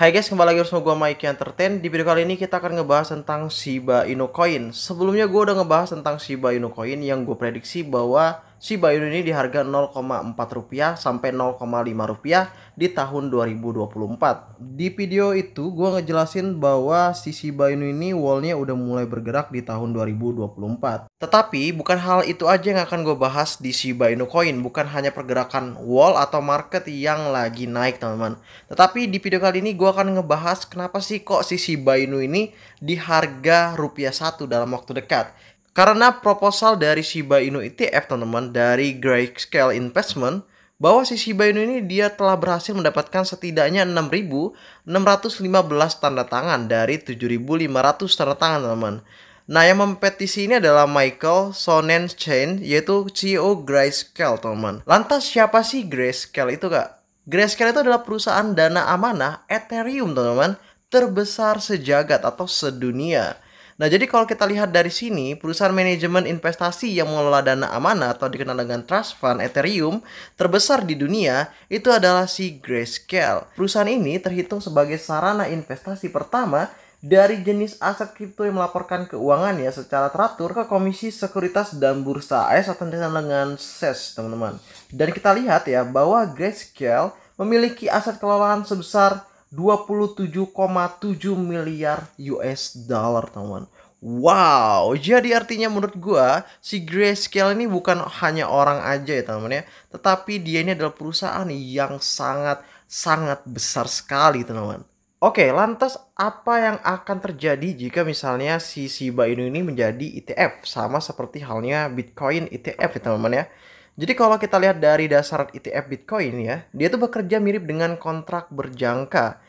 Hai guys, kembali lagi bersama gue Mike Entertain. Di video kali ini kita akan ngebahas tentang Shiba Inu Coin. Sebelumnya gue udah ngebahas tentang Shiba Inu Coin yang gue prediksi bahwa Shiba Inu ini di harga 0,4 rupiah sampai 0,5 rupiah di tahun 2024. Di video itu gue ngejelasin bahwa si Shiba Inu ini wallnya udah mulai bergerak di tahun 2024. Tetapi bukan hal itu aja yang akan gue bahas di Shiba Inu Coin. Bukan hanya pergerakan wall atau market yang lagi naik teman-teman. Tetapi di video kali ini gue akan ngebahas kenapa sih kok si Shiba Inu ini di harga rupiah 1 dalam waktu dekat. Karena proposal dari Shiba Inu ETF teman-teman dari Grayscale Investment bahwa si Shiba Inu ini dia telah berhasil mendapatkan setidaknya 6.615 tanda tangan dari 7.500 tanda tangan teman-teman. Nah, yang mempetisi ini adalah Michael Sonnenschein, yaitu CEO Grayscale teman-teman. Lantas siapa sih Grayscale itu kak? Grayscale itu adalah perusahaan dana amanah Ethereum teman-teman terbesar sejagat atau sedunia. Nah, jadi kalau kita lihat dari sini, perusahaan manajemen investasi yang mengelola dana amanah atau dikenal dengan trust fund Ethereum terbesar di dunia itu adalah si Grayscale. Perusahaan ini terhitung sebagai sarana investasi pertama dari jenis aset kripto yang melaporkan keuangannya secara teratur ke Komisi Sekuritas dan Bursa AS atau dikenal dengan SEC, teman-teman. Dan kita lihat ya bahwa Grayscale memiliki aset kelolaan sebesar 27,7 miliar US dollar teman. Wow, jadi artinya menurut gua si Grayscale ini bukan hanya orang aja ya teman ya, tetapi dia ini adalah perusahaan yang sangat besar sekali teman. Oke, lantas apa yang akan terjadi jika misalnya si Shiba Inu ini menjadi ETF sama seperti halnya Bitcoin ETF ya teman-teman ya. Jadi kalau kita lihat dari dasar ETF Bitcoin ya, dia tuh bekerja mirip dengan kontrak berjangka,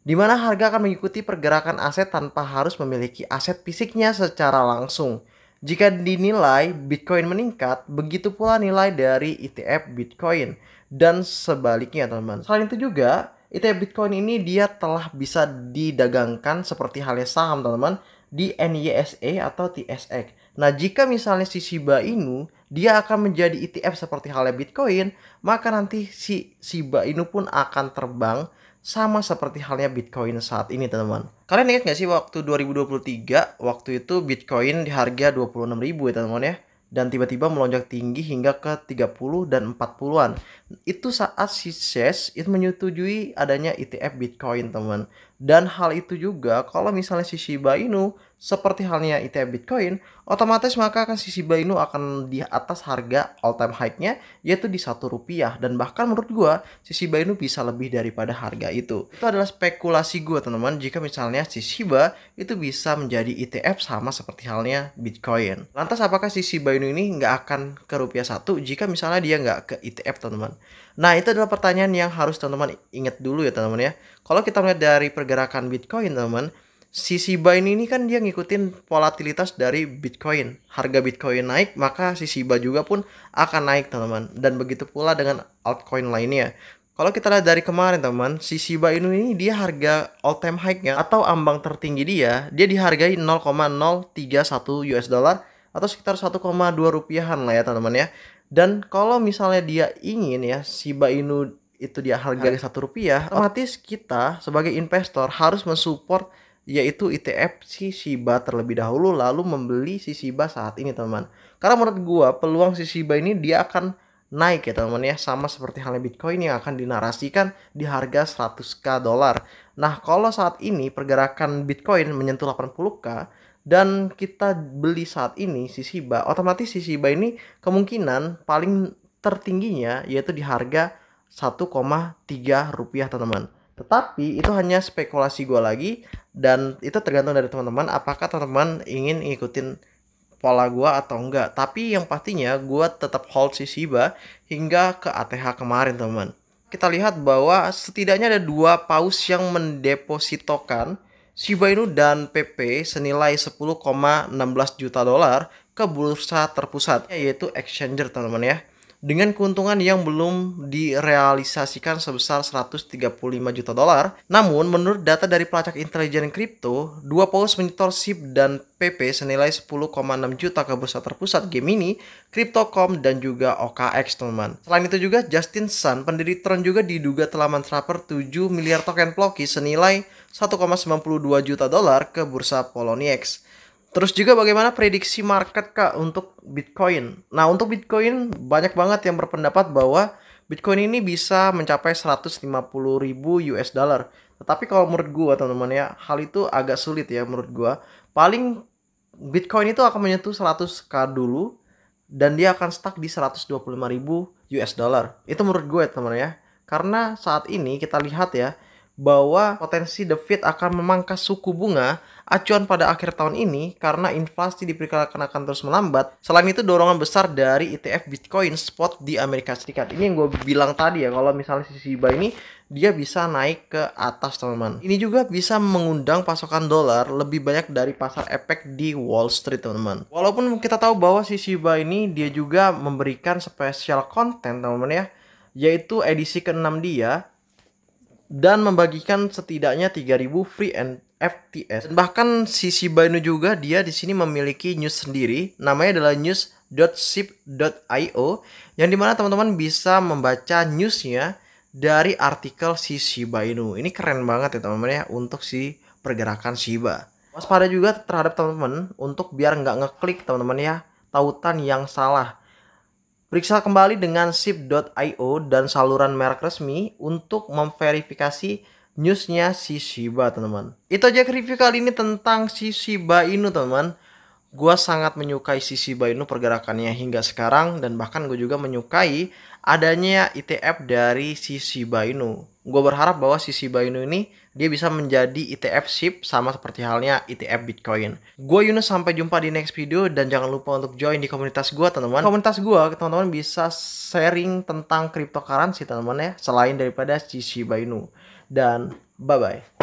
di mana harga akan mengikuti pergerakan aset tanpa harus memiliki aset fisiknya secara langsung. Jika dinilai Bitcoin meningkat, begitu pula nilai dari ETF Bitcoin dan sebaliknya teman-teman. Selain itu juga, ETF Bitcoin ini dia telah bisa didagangkan seperti halnya saham teman-teman di NYSE atau TSX. Nah, jika misalnya si Shiba Inu dia akan menjadi ETF seperti halnya Bitcoin, maka nanti si Shiba Inu pun akan terbang sama seperti halnya Bitcoin saat ini teman-teman. Kalian ingat nggak sih waktu 2023, waktu itu Bitcoin di harga 26.000 ya teman-teman ya. Dan tiba-tiba melonjak tinggi hingga ke 30 dan 40-an. Itu saat si SEC itu menyetujui adanya ETF Bitcoin teman. Dan hal itu juga kalau misalnya si Shiba Inu seperti halnya ETF Bitcoin, otomatis maka akan si Shiba Inu akan di atas harga all time high-nya yaitu di 1 rupiah. Dan bahkan menurut gua si Shiba Inu bisa lebih daripada harga itu. Itu adalah spekulasi gua teman-teman, jika misalnya si Shiba itu bisa menjadi ETF sama seperti halnya Bitcoin. Lantas apakah si Shiba Inu ini nggak akan ke rupiah 1 jika misalnya dia nggak ke ETF teman-teman? Nah, itu adalah pertanyaan yang harus teman-teman ingat dulu ya teman-teman ya. Kalau kita melihat dari pergerakan Bitcoin teman-teman, si Shiba ini kan dia ngikutin volatilitas dari Bitcoin. Harga Bitcoin naik, maka si Shiba juga pun akan naik teman-teman. Dan begitu pula dengan altcoin lainnya. Kalau kita lihat dari kemarin teman, si Shiba Inu ini dia harga all time high-nya atau ambang tertinggi dia dihargai 0,031 US dollar atau sekitar 1,2 rupiahan lah ya teman-teman ya. Dan kalau misalnya dia ingin ya Shiba Inu itu dia harga 1 rupiah, otomatis kita sebagai investor harus mensupport yaitu ETF si Shiba terlebih dahulu lalu membeli si Shiba saat ini teman-teman. Karena menurut gua peluang si Shiba ini dia akan naik ya teman-teman ya, sama seperti halnya Bitcoin yang akan dinarasikan di harga 100k dolar. Nah, kalau saat ini pergerakan Bitcoin menyentuh 80k dan kita beli saat ini si Shiba, otomatis si Shiba ini kemungkinan paling tertingginya yaitu di harga 1,3 rupiah teman-teman. Tetapi itu hanya spekulasi gue lagi dan itu tergantung dari teman-teman apakah teman-teman ingin ngikutin pola gue atau enggak. Tapi yang pastinya gue tetap hold si Shiba hingga ke ATH kemarin teman-teman. Kita lihat bahwa setidaknya ada dua paus yang mendepositokan Shiba Inu dan PP senilai 10,16 juta dolar ke bursa terpusat yaitu exchanger teman-teman ya. dengan keuntungan yang belum direalisasikan sebesar 135 juta dolar. Namun, menurut data dari pelacak intelijen kripto, dua paus menyetor SIP dan PP senilai 10,6 juta ke bursa terpusat Gemini, Crypto.com, dan juga OKX, teman-teman. Selain itu juga, Justin Sun, pendiri Tron, juga diduga telah mentransfer 7 miliar token Plocky senilai 1,92 juta dolar ke bursa Poloniex. Terus juga bagaimana prediksi market Kak untuk Bitcoin? Nah, untuk Bitcoin banyak banget yang berpendapat bahwa Bitcoin ini bisa mencapai 150.000 US dollar. Tetapi kalau menurut gua teman-teman ya, hal itu agak sulit ya menurut gua. Paling Bitcoin itu akan menyentuh 100k dulu dan dia akan stuck di 125.000 US dollar. Itu menurut gue teman ya. Karena saat ini kita lihat ya bahwa potensi The Fed akan memangkas suku bunga acuan pada akhir tahun ini karena inflasi diperkirakan akan terus melambat. Selain itu dorongan besar dari ETF Bitcoin spot di Amerika Serikat. Ini yang gue bilang tadi ya, kalau misalnya si Shiba ini dia bisa naik ke atas teman-teman. Ini juga bisa mengundang pasokan dolar lebih banyak dari pasar efek di Wall Street teman-teman. Walaupun kita tahu bahwa si Shiba ini dia juga memberikan special content teman-teman ya, yaitu edisi ke-6 dia dan membagikan setidaknya 3.000 free FTS. Dan bahkan si Shiba Inu juga dia di sini memiliki news sendiri, namanya adalah news.ship.io, yang dimana teman-teman bisa membaca newsnya dari artikel si Shiba Inu. Ini keren banget ya teman-teman ya untuk si pergerakan Shiba. Waspada juga terhadap teman-teman untuk biar nggak ngeklik teman-teman ya tautan yang salah. Periksa kembali dengan ship.io dan saluran merek resmi untuk memverifikasi newsnya si Shiba teman-teman. Itu aja review kali ini tentang si Shiba Inu teman-teman. Gua sangat menyukai si Shiba Inu pergerakannya hingga sekarang, dan bahkan gue juga menyukai adanya ETF dari si Shiba Inu. Gue berharap bahwa si Shiba Inu ini dia bisa menjadi ETF SHIB sama seperti halnya ETF Bitcoin. Gue Yunus, sampai jumpa di next video, dan jangan lupa untuk join di komunitas gue teman-teman. Komunitas gue teman-teman bisa sharing tentang cryptocurrency teman-teman ya, selain daripada si Shiba Inu. Dan bye bye.